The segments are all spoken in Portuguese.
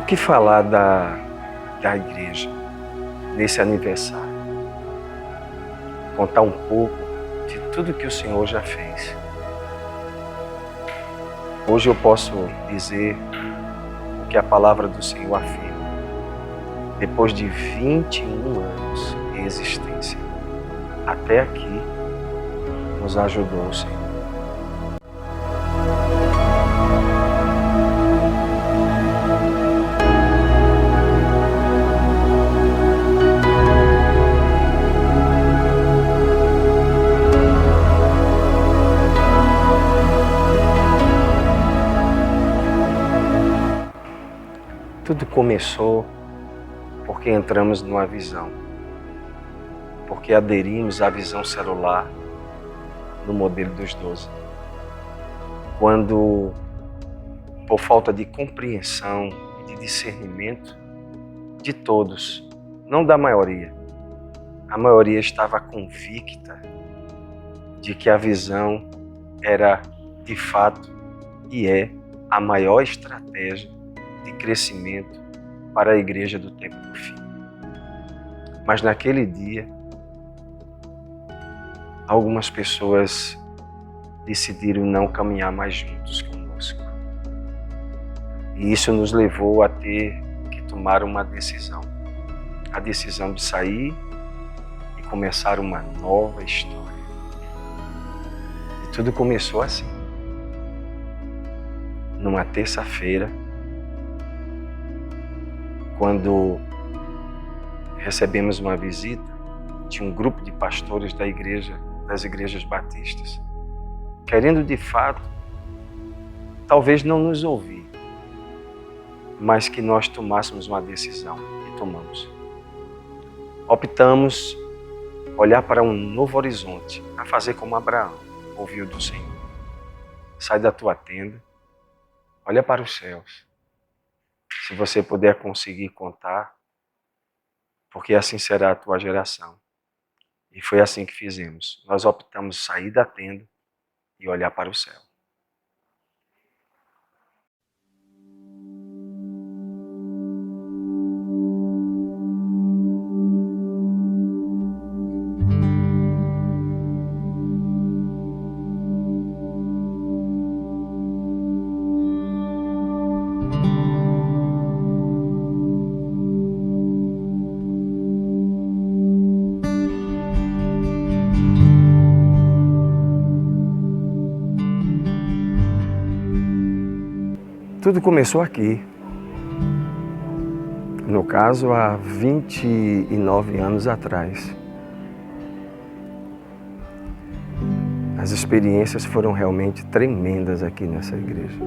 O que falar da igreja nesse aniversário? Contar um pouco de tudo que o Senhor já fez. Hoje eu posso dizer o que a palavra do Senhor afirma. Depois de 21 anos de existência, até aqui nos ajudou o Senhor. Tudo começou porque entramos numa visão, porque aderimos à visão celular no modelo dos 12. Quando, por falta de compreensão e de discernimento de todos, não da maioria, a maioria estava convicta de que a visão era, de fato, e é a maior estratégia de crescimento para a igreja do tempo do fim. Mas naquele dia, algumas pessoas decidiram não caminhar mais juntos conosco. E isso nos levou a ter que tomar uma decisão. A decisão de sair e começar uma nova história. E tudo começou assim. Numa terça-feira, quando recebemos uma visita de um grupo de pastores das igrejas batistas, querendo de fato, talvez não nos ouvir, mas que nós tomássemos uma decisão, e tomamos. Optamos olhar para um novo horizonte, a fazer como Abraão ouviu do Senhor. Sai da tua tenda, olha para os céus. Se você puder conseguir contar, porque assim será a tua geração. E foi assim que fizemos. Nós optamos sair da tenda e olhar para o céu. Tudo começou aqui. No caso, há 29 anos atrás. As experiências foram realmente tremendas aqui nessa igreja,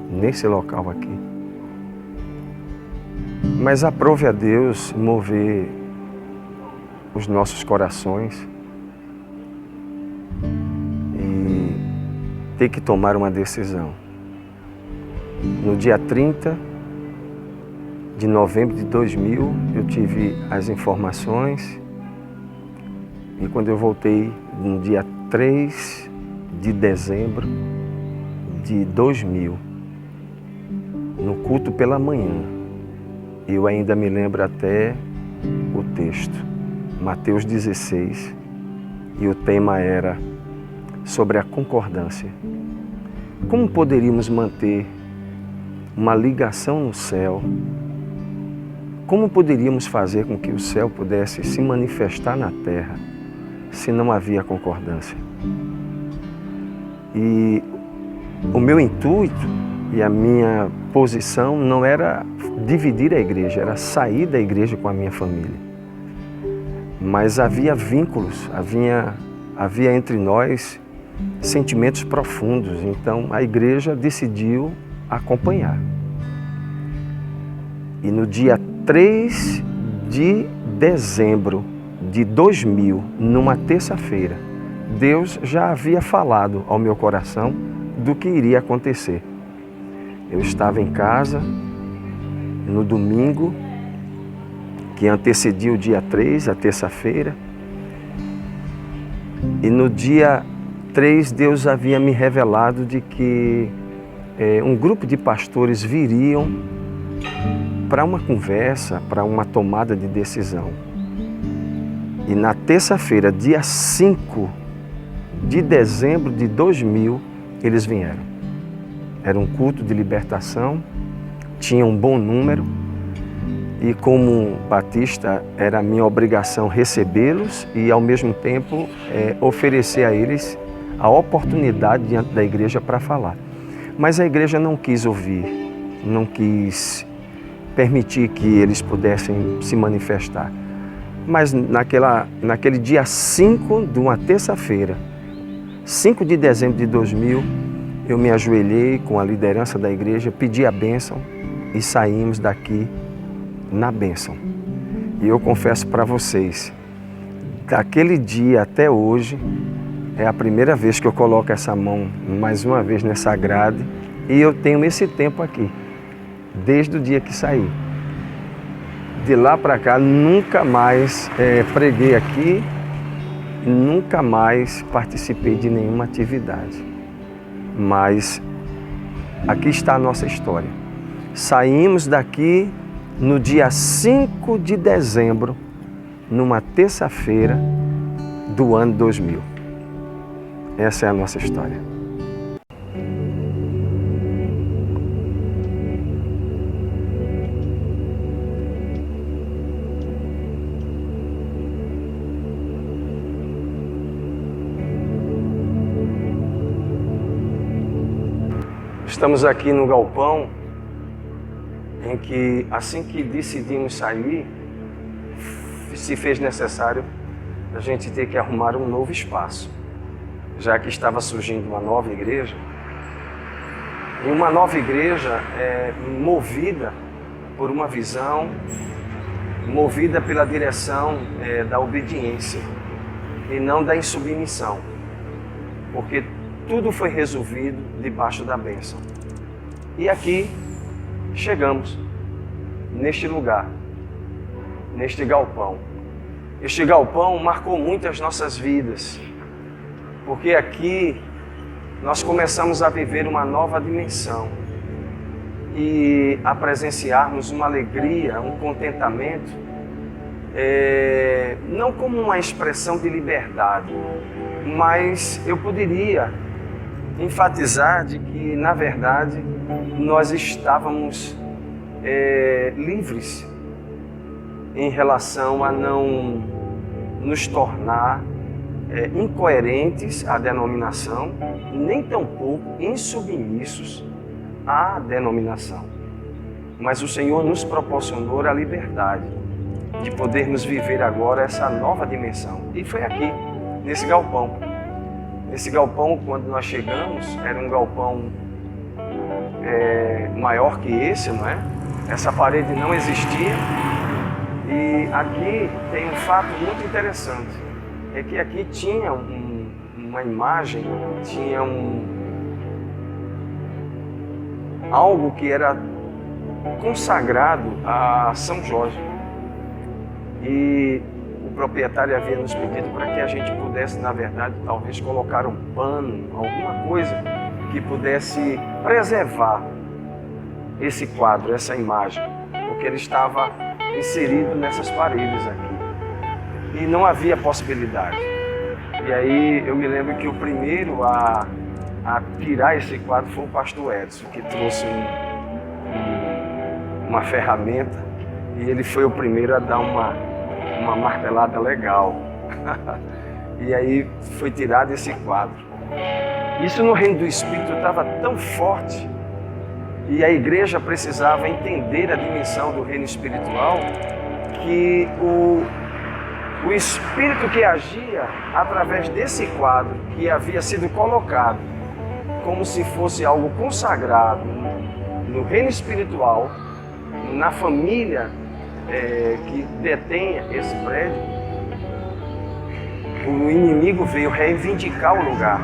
nesse local aqui. Mas aprove a Deus mover os nossos corações e ter que tomar uma decisão. No dia 30 de novembro de 2000, eu tive as informações e quando eu voltei no dia 3 de dezembro de 2000, no culto pela manhã, eu ainda me lembro até o texto, Mateus 16, e o tema era sobre a concordância. Como poderíamos manter uma ligação no céu? Como poderíamos fazer com que o céu pudesse se manifestar na terra se não havia concordância? E o meu intuito e a minha posição não era dividir a igreja, era sair da igreja com a minha família. Mas havia vínculos, havia entre nós sentimentos profundos, então a igreja decidiu acompanhar. E no dia 3 de dezembro de 2000, numa terça-feira, Deus já havia falado ao meu coração do que iria acontecer. Eu estava em casa no domingo, que antecedia o dia 3, a terça-feira, e no dia 3 Deus havia me revelado de que um grupo de pastores viriam para uma conversa, para uma tomada de decisão. E na terça-feira, dia 5 de dezembro de 2000, eles vieram. Era um culto de libertação, tinha um bom número e, como batista, era minha obrigação recebê-los e, ao mesmo tempo, oferecer a eles a oportunidade diante da igreja para falar. Mas a igreja não quis ouvir, não quis permitir que eles pudessem se manifestar. Mas naquele dia 5 de uma terça-feira, 5 de dezembro de 2000, eu me ajoelhei com a liderança da igreja, pedi a bênção e saímos daqui na bênção. E eu confesso para vocês, daquele dia até hoje, é a primeira vez que eu coloco essa mão mais uma vez nessa grade e eu tenho esse tempo aqui, desde o dia que saí. De lá para cá, nunca mais preguei aqui, nunca mais participei de nenhuma atividade. Mas aqui está a nossa história. Saímos daqui no dia 5 de dezembro, numa terça-feira do ano 2000. Essa é a nossa história. Estamos aqui no galpão em que, assim que decidimos sair, se fez necessário a gente ter que arrumar um novo espaço, já que estava surgindo uma nova igreja. E uma nova igreja movida por uma visão, movida pela direção da obediência e não da insubmissão, porque tudo foi resolvido debaixo da bênção. E aqui chegamos, neste lugar, neste galpão. Este galpão marcou muito as nossas vidas, porque aqui nós começamos a viver uma nova dimensão e a presenciarmos uma alegria, um contentamento, não como uma expressão de liberdade, mas eu poderia enfatizar de que, na verdade, nós estávamos livres em relação a não nos tornar incoerentes à denominação, nem tampouco insubmissos à denominação. Mas o Senhor nos proporcionou a liberdade de podermos viver agora essa nova dimensão. E foi aqui, nesse galpão. Esse galpão, quando nós chegamos, era um galpão maior que esse, não é? Essa parede não existia. E aqui tem um fato muito interessante, é que aqui tinha uma imagem, tinha algo que era consagrado a São Jorge. E o proprietário havia nos pedido para que a gente pudesse, na verdade, talvez colocar um pano, alguma coisa que pudesse preservar esse quadro, essa imagem, porque ele estava inserido nessas paredes aqui. E não havia possibilidade. E aí eu me lembro que o primeiro a tirar esse quadro foi o pastor Edson, que trouxe uma ferramenta e ele foi o primeiro a dar uma martelada legal. E aí foi tirado esse quadro. Isso no reino do Espírito estava tão forte e a igreja precisava entender a dimensão do reino espiritual, que o Espírito que agia através desse quadro que havia sido colocado como se fosse algo consagrado no reino espiritual, na família que detém esse prédio, o inimigo veio reivindicar o lugar.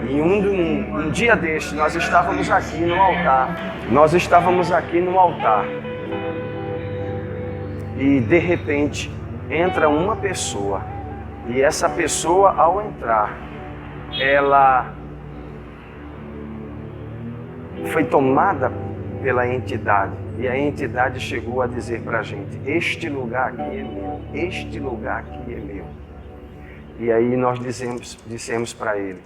E um dia deste, nós estávamos aqui no altar. E de repente entra uma pessoa. E essa pessoa, ao entrar, ela foi tomada pela entidade. E a entidade chegou a dizer para a gente: este lugar aqui é meu, este lugar aqui é meu. E aí nós dissemos para ele: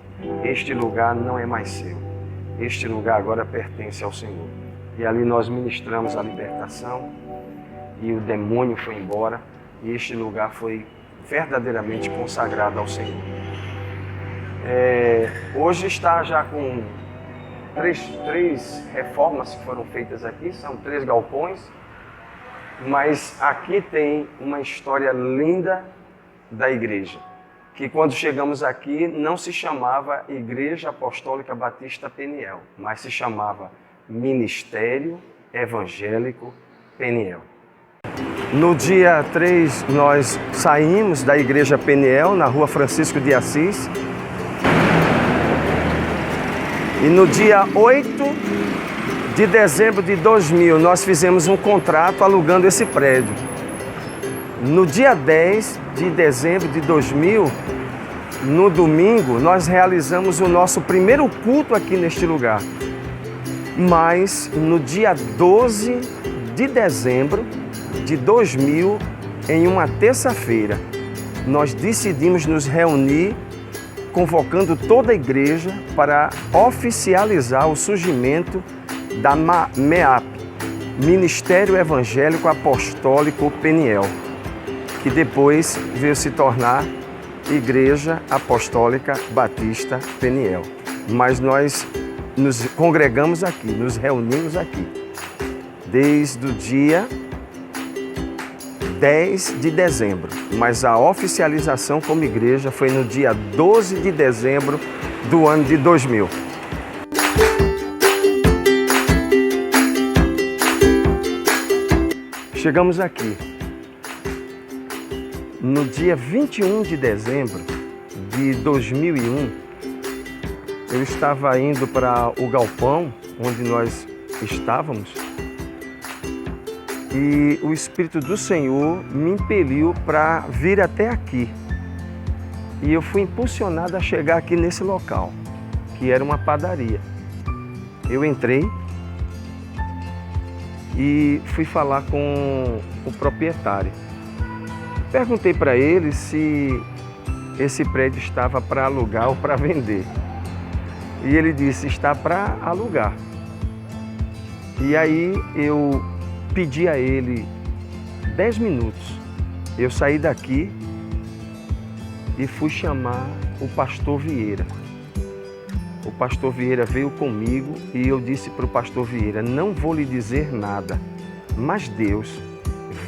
este lugar não é mais seu, este lugar agora pertence ao Senhor. E ali nós ministramos a libertação e o demônio foi embora e este lugar foi verdadeiramente consagrado ao Senhor. Hoje está já com três reformas que foram feitas aqui, são 3 galpões, mas aqui tem uma história linda da igreja, que quando chegamos aqui não se chamava Igreja Apostólica Batista Peniel, mas se chamava Ministério Evangélico Peniel. No dia 3 nós saímos da Igreja Peniel, na rua Francisco de Assis, e no dia 8 de dezembro de 2000, nós fizemos um contrato alugando esse prédio. No dia 10 de dezembro de 2000, no domingo, nós realizamos o nosso primeiro culto aqui neste lugar. Mas no dia 12 de dezembro de 2000, em uma terça-feira, nós decidimos nos reunir convocando toda a igreja para oficializar o surgimento da MEAP, Ministério Evangélico Apostólico Peniel, que depois veio se tornar Igreja Apostólica Batista Peniel. Mas nós nos congregamos aqui, nos reunimos aqui, desde o dia 10 de dezembro, mas a oficialização como igreja foi no dia 12 de dezembro do ano de 2000. Chegamos aqui no dia 21 de dezembro de 2001. Eu estava indo para o galpão onde nós estávamos e o Espírito do Senhor me impeliu para vir até aqui. E eu fui impulsionado a chegar aqui nesse local, que era uma padaria. Eu entrei e fui falar com o proprietário. Perguntei para ele se esse prédio estava para alugar ou para vender. E ele disse: está para alugar. E aí eu pedi a ele 10 minutos. Eu saí daqui e fui chamar o pastor Vieira. O pastor Vieira veio comigo e eu disse para o pastor Vieira: não vou lhe dizer nada, mas Deus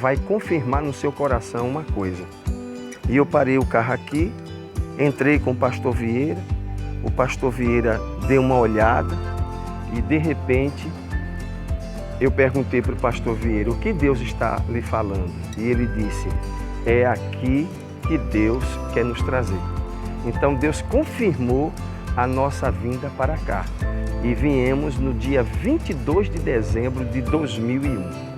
vai confirmar no seu coração uma coisa. E eu parei o carro aqui, entrei com o pastor Vieira, o pastor Vieira deu uma olhada e de repente eu perguntei para o pastor Vieira: o que Deus está lhe falando? E ele disse: é aqui que Deus quer nos trazer. Então Deus confirmou a nossa vinda para cá. E viemos no dia 22 de dezembro de 2001.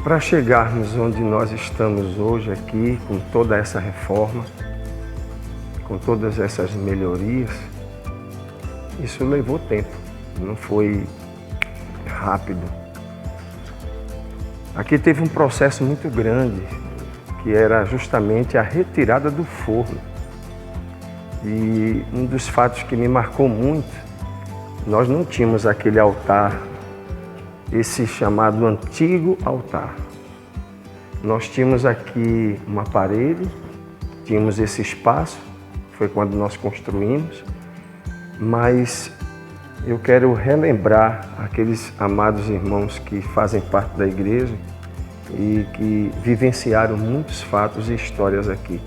Para chegarmos onde nós estamos hoje aqui, com toda essa reforma, com todas essas melhorias, isso levou tempo, não foi rápido. Aqui teve um processo muito grande, que era justamente a retirada do forno. E um dos fatos que me marcou muito, nós não tínhamos aquele altar, esse chamado antigo altar. Nós tínhamos aqui uma parede, tínhamos esse espaço, foi quando nós construímos, mas eu quero relembrar aqueles amados irmãos que fazem parte da igreja e que vivenciaram muitos fatos e histórias aqui.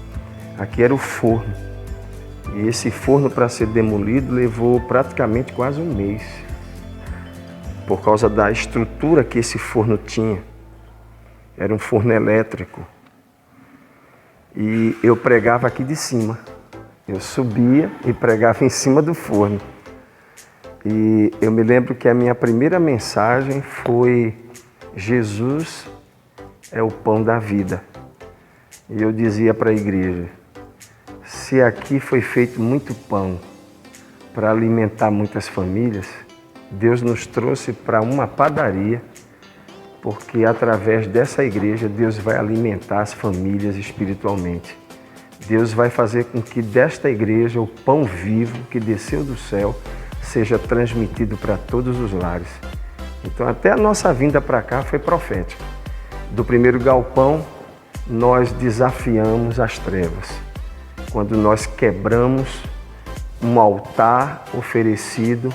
Aqui era o forno. E esse forno, para ser demolido, levou praticamente quase um mês, por causa da estrutura que esse forno tinha. Era um forno elétrico. E eu pregava aqui de cima. Eu subia e pregava em cima do forno. E eu me lembro que a minha primeira mensagem foi: Jesus é o pão da vida. E eu dizia para a igreja: se aqui foi feito muito pão para alimentar muitas famílias, Deus nos trouxe para uma padaria, porque através dessa igreja Deus vai alimentar as famílias espiritualmente. Deus vai fazer com que desta igreja o pão vivo que desceu do céu seja transmitido para todos os lares. Então até a nossa vinda para cá foi profética. Do primeiro galpão nós desafiamos as trevas, quando nós quebramos um altar oferecido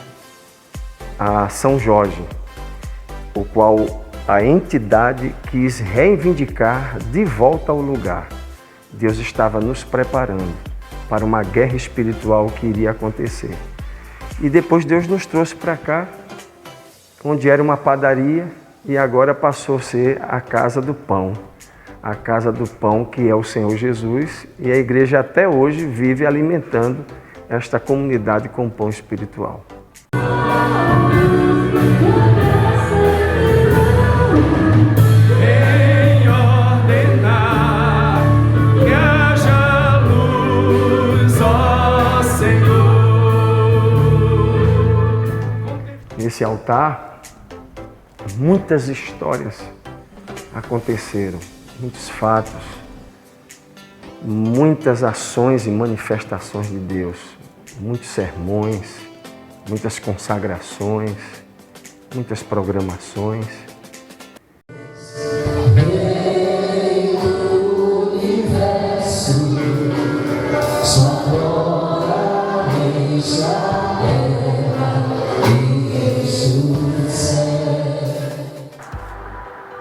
a São Jorge, o qual a entidade quis reivindicar de volta ao lugar. Deus estava nos preparando para uma guerra espiritual que iria acontecer. E depois Deus nos trouxe para cá, onde era uma padaria, e agora passou a ser a casa do pão. A casa do pão, que é o Senhor Jesus, e a igreja até hoje vive alimentando esta comunidade com pão espiritual. Nesse altar, muitas histórias aconteceram, muitos fatos, muitas ações e manifestações de Deus, muitos sermões, muitas consagrações, muitas programações.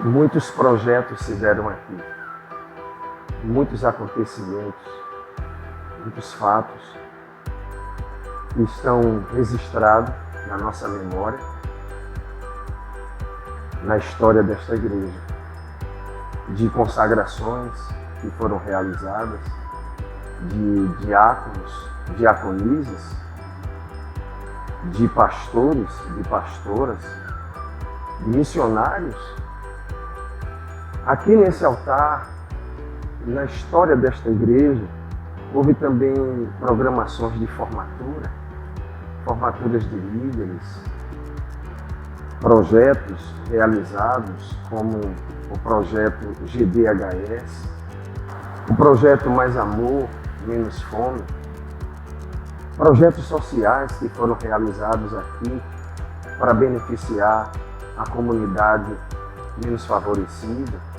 Muitos projetos se deram aqui, muitos acontecimentos, muitos fatos que estão registrados na nossa memória, na história desta igreja, de consagrações que foram realizadas, de diáconos, diaconisas, de pastores, de pastoras, de missionários. Aqui nesse altar, na história desta igreja, houve também programações de formatura, formaturas de líderes, projetos realizados como o projeto GDHS, o projeto Mais Amor, Menos Fome, projetos sociais que foram realizados aqui para beneficiar a comunidade menos favorecida,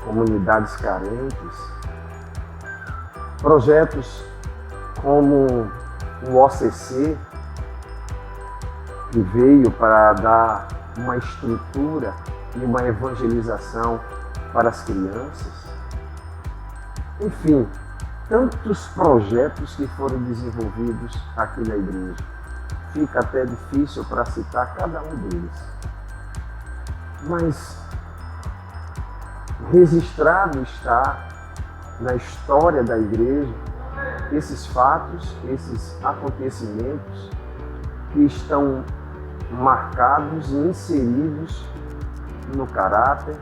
comunidades carentes, projetos como o OCC, que veio para dar uma estrutura e uma evangelização para as crianças. Enfim, tantos projetos que foram desenvolvidos aqui na igreja. Fica até difícil para citar cada um deles. Mas registrado está na história da igreja esses fatos, esses acontecimentos que estão marcados e inseridos no caráter,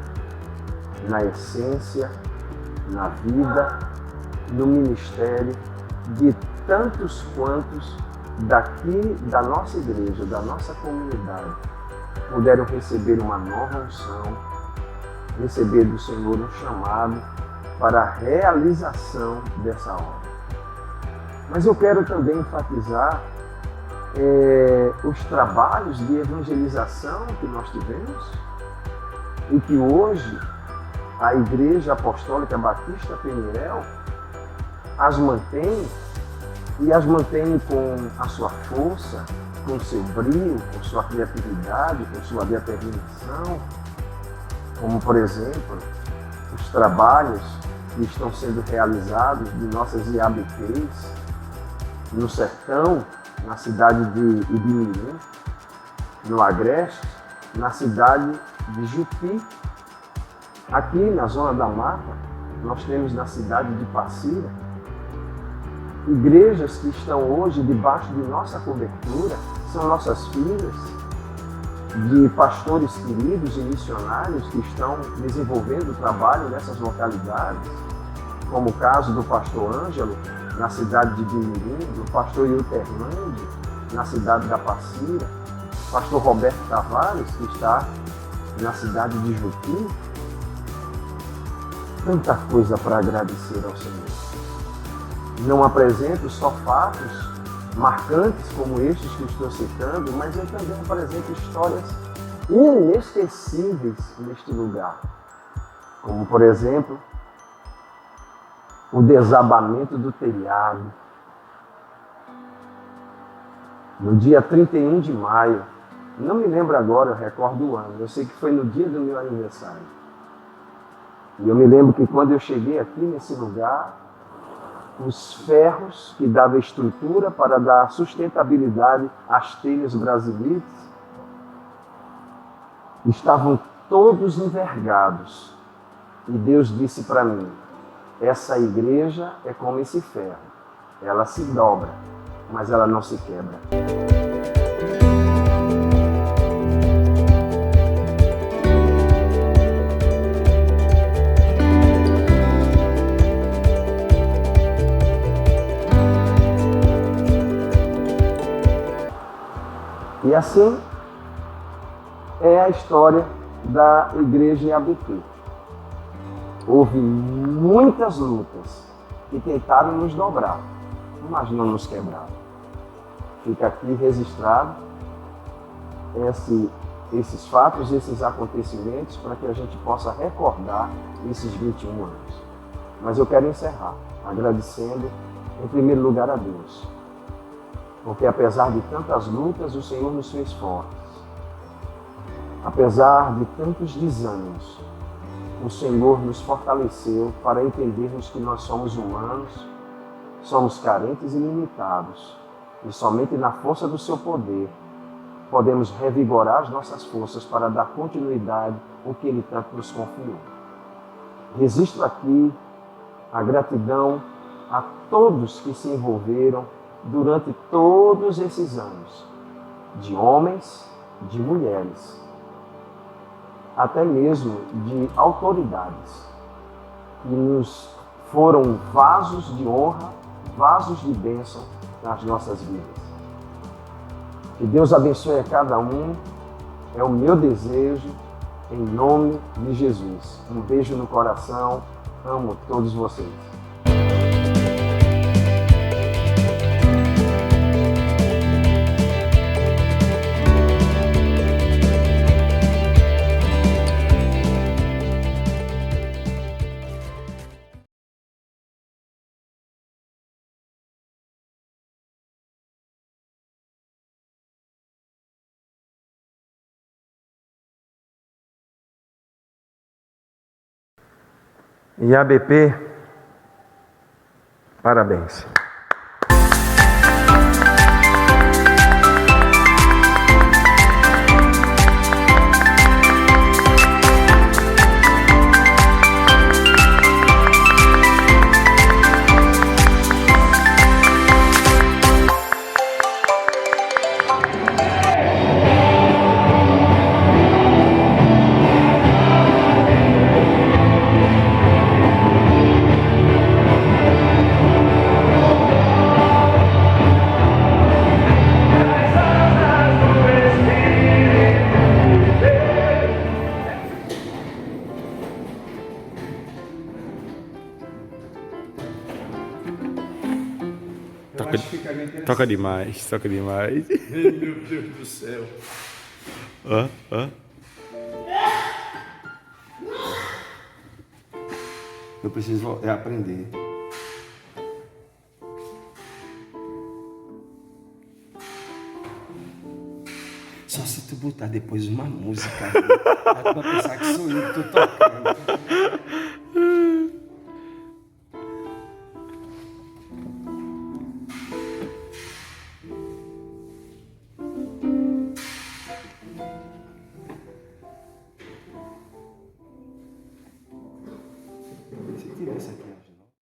na essência, na vida, no ministério de tantos quantos daqui da nossa igreja, da nossa comunidade, puderam receber uma nova unção, receber do Senhor um chamado para a realização dessa obra. Mas eu quero também enfatizar os trabalhos de evangelização que nós tivemos e que hoje a Igreja Apostólica Batista Peniel as mantém, e as mantém com a sua força, com o seu brio, com sua criatividade, com sua determinação, como, por exemplo, os trabalhos que estão sendo realizados de nossas IABPs, no sertão, na cidade de Ibimirim, no Agreste, na cidade de Jupi. Aqui na Zona da Mata, nós temos na cidade de Passira, igrejas que estão hoje debaixo de nossa cobertura, são nossas filhas, de pastores queridos e missionários que estão desenvolvendo o trabalho nessas localidades, como o caso do pastor Ângelo, na cidade de Ibimirim, do pastor Hilton Hernandes, na cidade da Passira, pastor Roberto Tavares, que está na cidade de Jupi. Tanta coisa para agradecer ao Senhor. Não apresento só fatos marcantes como estes que estou citando, mas eu também apresento histórias inesquecíveis neste lugar. Como, por exemplo, o desabamento do telhado. No dia 31 de maio, não me lembro agora, eu recordo o ano, eu sei que foi no dia do meu aniversário. E eu me lembro que quando eu cheguei aqui nesse lugar, os ferros que davam estrutura para dar sustentabilidade às telhas brasileiras estavam todos envergados. E Deus disse para mim, essa igreja é como esse ferro, ela se dobra, mas ela não se quebra. E assim é a história da igreja em ABP. Houve muitas lutas que tentaram nos dobrar, mas não nos quebraram. Fica aqui registrado esses fatos, esses acontecimentos, para que a gente possa recordar esses 21 anos. Mas eu quero encerrar agradecendo, em primeiro lugar, a Deus. Porque apesar de tantas lutas, o Senhor nos fez fortes. Apesar de tantos desânimos, o Senhor nos fortaleceu para entendermos que nós somos humanos, somos carentes e limitados, e somente na força do seu poder podemos revigorar as nossas forças para dar continuidade ao que Ele tanto nos confiou. Registro aqui a gratidão a todos que se envolveram durante todos esses anos, de homens, de mulheres, até mesmo de autoridades, que nos foram vasos de honra, vasos de bênção nas nossas vidas. Que Deus abençoe a cada um, é o meu desejo, em nome de Jesus. Um beijo no coração, amo todos vocês. E ABP, parabéns. Toca demais, toca demais. Meu Deus do céu. Eu preciso aprender. Só se tu botar depois uma música, aí tu vai pensar que sou eu que tô tocando. Se tivesse aqui